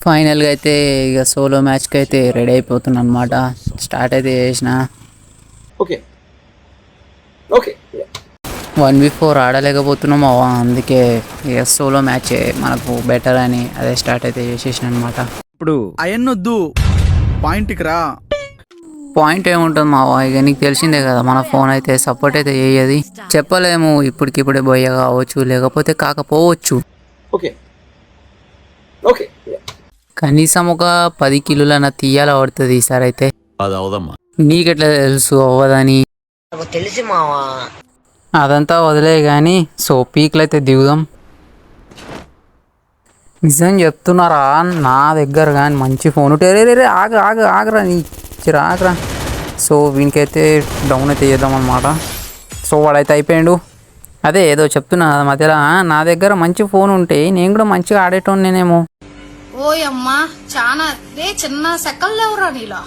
ఫైనల్గా అయితే ఇక సోలో మ్యాచ్కి అయితే రెడీ అయిపోతున్నా అనమాట. స్టార్ట్ అయితే చేసిన. ఓకే ఓకే 1v4 ఆడలేకపోతున్నాం అందుకే ఇక సోలో మ్యాచ్ మనకు బెటర్ అని అదే స్టార్ట్ అయితే చేసేసిన అనమాట. ఇప్పుడు అయన్నొద్దు పాయింట్కి రా. పాయింట్ ఏముంటుంది మావా, ఇక నీకు తెలిసిందే కదా, మన ఫోన్ అయితే సపోర్ట్ అయితే చేయదు. చెప్పలేము, ఇప్పటికిప్పుడే బొయ్య కావచ్చు లేకపోతే కాకపోవచ్చు. ఓకే ఓకే కనీసం ఒక 10 కిలోలన్న తీయాల పడుతుంది ఈసారి అయితే. అది అవదమ్మా. నీకెట్లా తెలుసు అవ్వదని? తెలిసి మావా. అదంతా వదిలే కానీ సో పీక్లు అయితే దిగుదాం. నిజం చెప్తున్నారా, నా దగ్గర కానీ మంచి ఫోన్ ఉంటే రే ఆగరా నీ ఆగరా. సో వీనికైతే డౌన్ అయితే చేద్దాం అనమాట. సో వాడైతే అయిపోయాడు. అదే ఏదో చెప్తున్నా కదా మధ్యలో, నా దగ్గర మంచి ఫోన్ ఉంటే నేను కూడా మంచిగా ఆడేటోనేమో. ఓయమ్మా చాలా రే చిన్న సెకల్ లేవురా నీలా.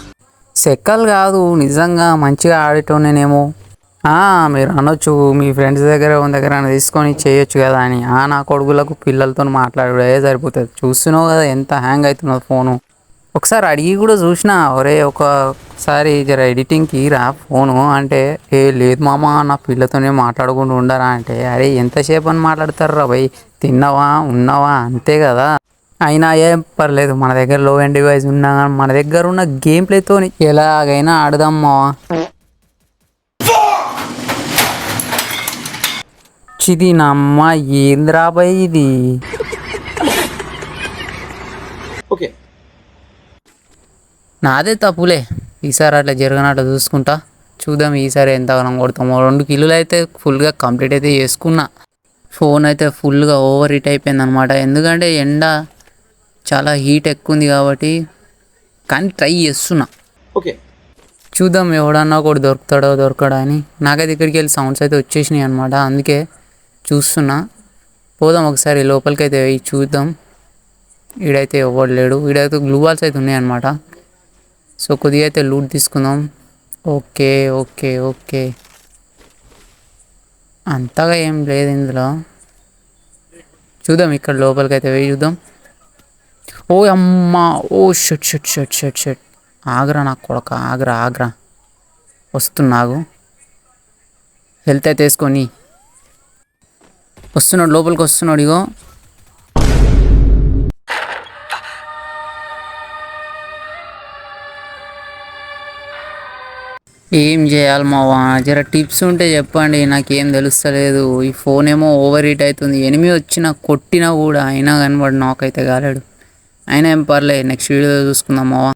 సెక్కలు కాదు, నిజంగా మంచిగా ఆడేటోనేమో. మీరు అనొచ్చు మీ ఫ్రెండ్స్ దగ్గర తీసుకొని చేయొచ్చు కదా అని. నా కొడుకులకు పిల్లలతో మాట్లాడే సరిపోతుంది. చూస్తున్నావు కదా ఎంత హ్యాంగ్ అవుతున్నది ఫోను. ఒకసారి అడిగి కూడా చూసినా, ఒరే ఒకసారి జర ఎడిటింగ్కి రా ఫోను అంటే, లేదు మామ నా పిల్లతోనే మాట్లాడకుండా ఉండరా అంటే, అరే ఎంతసేపు అని మాట్లాడతారు రా భయ్, తిన్నావా ఉన్నావా అంతే కదా. అయినా ఏం పర్లేదు, మన దగ్గర లో ఎండ్ డివైస్ ఉన్నా కానీ మన దగ్గర ఉన్న గేమ్ ప్లేతో ఎలాగైనా ఆడదాం మావా. చిది నమ్మ ఏంద్రా భయ్ ఇది. ఓకే నాదే తప్పులే, ఈసారి అట్లా జరగనట్టు చూసుకుంటా. చూద్దాం ఈసారి ఎంత కొడతామో. 2 కిలోలు అయితే ఫుల్గా కంప్లీట్ అయితే చేసుకున్నా. ఫోన్ అయితే ఫుల్గా ఓవర్ హీట్ అయిపోయింది అనమాట. ఎందుకంటే ఎండ చాలా హీట్ ఎక్కువ ఉంది కాబట్టి. కానీ ట్రై చేస్తున్నా. ఓకే చూద్దాం ఎవడన్నా ఒకటి దొరకడా అని. నాకైతే ఇక్కడికి వెళ్ళి సౌండ్స్ అయితే వచ్చేసినాయి అనమాట. అందుకే చూస్తున్నా. పోదాం ఒకసారి లోపలికి అయితే చూద్దాం. ఈడైతే ఎవడు లేడు. ఈడైతే గ్లూ వాల్స్ అయితే ఉన్నాయన్నమాట. సో కొద్దిగా అయితే లూట్ తీసుకుందాం. ఓకే ఓకే ఓకే అంతగా ఏం లేదు ఇందులో. చూద్దాం ఇక్కడ లోపలికి అయితే పోయి చూద్దాం. ఓ అమ్మా, ఓ షట్. ఆగ్రా నాకు కొడక, ఆగ్రా వస్తున్నాగు. హెల్త్ అయితే వేసుకొని వస్తున్నాడు, లోపలికి వస్తున్నాడు. ఇగో ఏం చేయాలి మావా, జర టిప్స్ ఉంటే చెప్పండి, నాకేం తెలుస్తలేదు. ఈ ఫోన్ ఏమో ఓవర్ హీట్ అవుతుంది. ఎనిమి వచ్చినా కొట్టినా కూడా అయినా కనబడి నాకైతే కాలేడు. అయినా ఏం పర్లేదు, నెక్స్ట్ వీడియోలో చూసుకుందాం మావా.